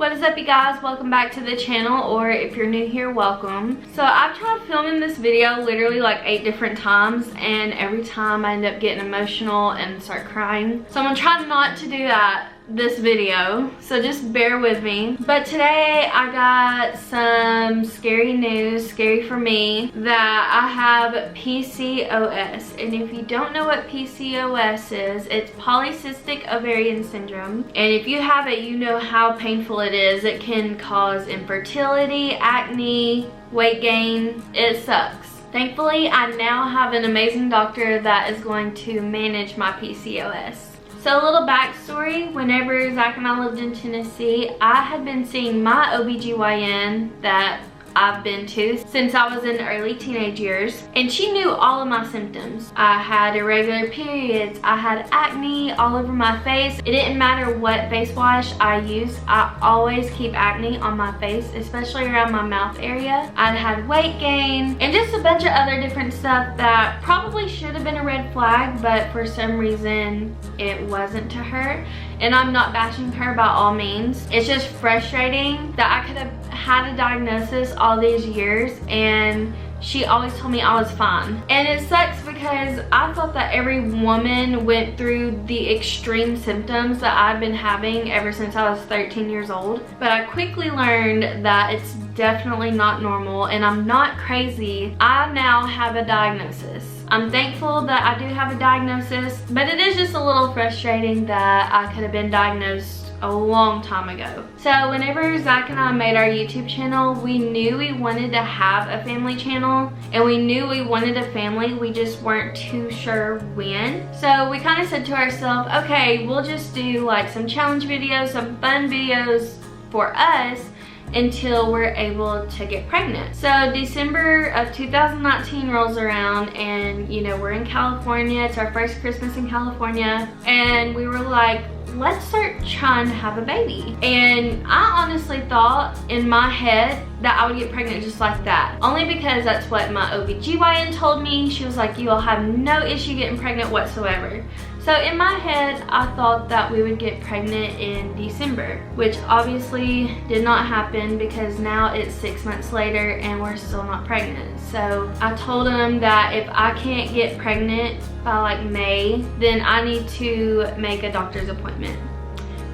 What is up, you guys? Welcome back to the channel, or if you're new here, welcome. So I've tried filming this video literally like 8 different times, and every time I end up getting emotional and start crying. So I'm gonna try not to do that this video, so just bear with me. But today I got some scary news, scary for me, that I have PCOS. And if you don't know what PCOS is, it's polycystic ovarian syndrome. And if you have it, you know how painful it is. It can cause infertility, acne, weight gain. It sucks. Thankfully, I now have an amazing doctor that is going to manage my PCOS. So a little backstory, whenever Zach and I lived in Tennessee, I had been seeing my OBGYN that I've been to since I was in early teenage years, and she knew all of my symptoms. I had irregular periods, I had acne all over my face. It didn't matter what face wash I used, I always keep acne on my face, especially around my mouth area. I'd had weight gain and just a bunch of other different stuff that probably should have been a red flag, but for some reason it wasn't to her. And I'm not bashing her by all means. It's just frustrating that I could have had a diagnosis all these years and she always told me I was fine. And it sucks because I thought that every woman went through the extreme symptoms that I've been having ever since I was 13 years old. But I quickly learned that it's definitely not normal and I'm not crazy. I now have a diagnosis. I'm thankful that I do have a diagnosis, but it is just a little frustrating that I could have been diagnosed a long time ago. So whenever Zach and I made our YouTube channel, we knew we wanted to have a family channel and we knew we wanted a family, we just weren't too sure when. So we kind of said to ourselves, okay, we'll just do like some challenge videos, some fun videos for us until we're able to get pregnant. So December of 2019 rolls around and you know, we're in California. It's our first Christmas in California, and we were like, let's start trying to have a baby. And I honestly thought in my head that I would get pregnant just like that, only because that's what my OBGYN told me. She was like, you'll have no issue getting pregnant whatsoever. So in my head, I thought that we would get pregnant in December, which obviously did not happen because now it's 6 months later and we're still not pregnant. So I told him that if I can't get pregnant by like May, then I need to make a doctor's appointment.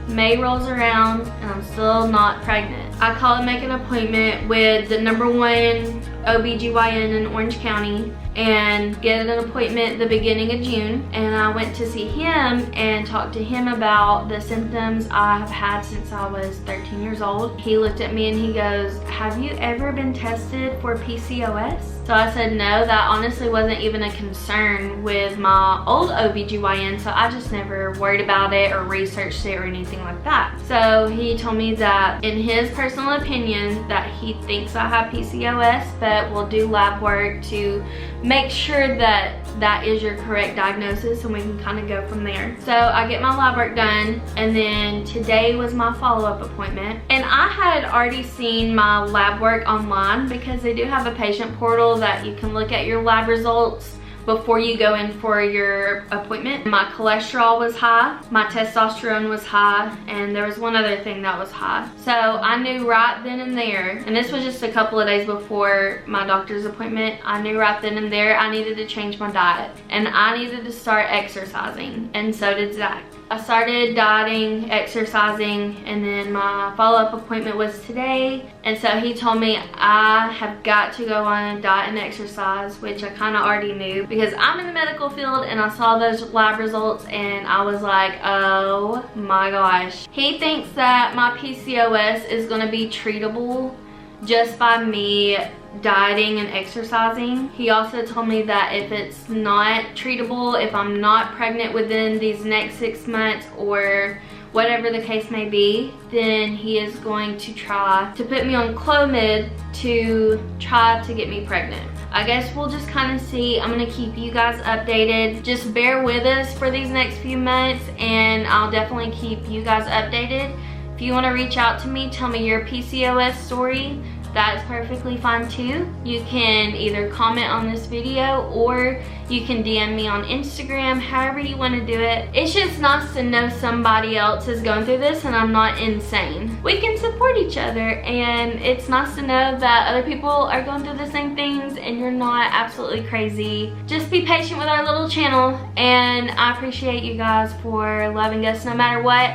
May rolls around and I'm still not pregnant. I call and make an appointment with the #1 OBGYN in Orange County and get an appointment the beginning of June. And I went to see him and talk to him about the symptoms I have had since I was 13 years old. He looked at me and he goes, have you ever been tested for PCOS? So I said no, that honestly wasn't even a concern with my old OBGYN, so I just never worried about it or researched it or anything like that. So he told me that in his personal opinion that he thinks I have PCOS, but we'll do lab work to make sure that that is your correct diagnosis and we can kind of go from there. So I get my lab work done, and then today was my follow-up appointment. And I had already seen my lab work online because they do have a patient portal that you can look at your lab results before you go in for your appointment. My cholesterol was high, my testosterone was high, and there was one other thing that was high. So I knew right then and there, and this was just a couple of days before my doctor's appointment, I knew right then and there I needed to change my diet and I needed to start exercising, and so did Zach. I started dieting, exercising, and then my follow-up appointment was today. And so he told me I have got to go on a diet and exercise, which I kind of already knew because I'm in the medical field and I saw those lab results and I was like, oh my gosh. He thinks that my PCOS is going to be treatable just by me dieting and exercising. He also told me that if it's not treatable, if I'm not pregnant within these next 6 months or whatever the case may be, then he is going to try to put me on Clomid to try to get me pregnant. I guess we'll just kind of see. I'm going to keep you guys updated. Just bear with us for these next few months and I'll definitely keep you guys updated. If you want to reach out to me, tell me your PCOS story, that is perfectly fine too. You can either comment on this video or you can DM me on Instagram, however you want to do it. It's just nice to know somebody else is going through this and I'm not insane. We can support each other, and it's nice to know that other people are going through the same things and you're not absolutely crazy. Just be patient with our little channel, and I appreciate you guys for loving us no matter what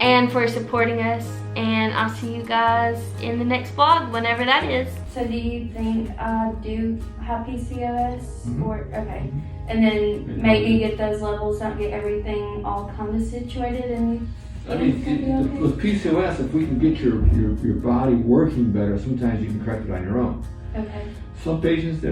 and for supporting us, and I'll see you guys in the next vlog, whenever that is. So do you think I do have PCOS? Or okay, and then maybe get those levels, don't get everything all kind of situated, and I mean, with PCOS, if we can get your body working better, sometimes you can correct it on your own. Okay. Some patients they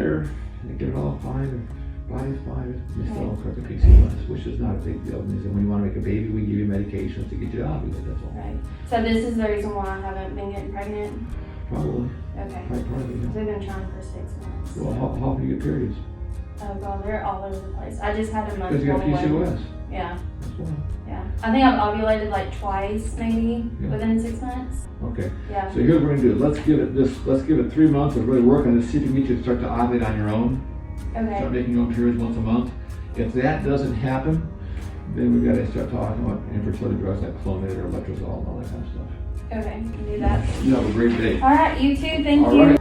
get it all fine, their body's fine, they still don't correct the PCOS, which is not a big deal. It means that when you want to make a baby, we give you medications to get you out of it, that's all. Right. So this is the reason why I haven't been getting pregnant? Probably. Okay. Probably, yeah. We've been trying for 6 months. Well, how often do you get periods? Oh god, they're all over the place. I just had a month. Because you got PCOS. Yeah. That's why. Yeah. I think I've ovulated like twice maybe within 6 months. Okay. Yeah. So here's what we're gonna do. Let's give it 3 months of really work on this, see if we can get you to start to ovulate on your own. Okay. Start making your own periods once a month. If that doesn't happen, then we've got to start talking about infertility drugs like Clomid or letrozole and all that kind of stuff. Okay, can do that. You have a great day. Alright, you too, thank All you. right.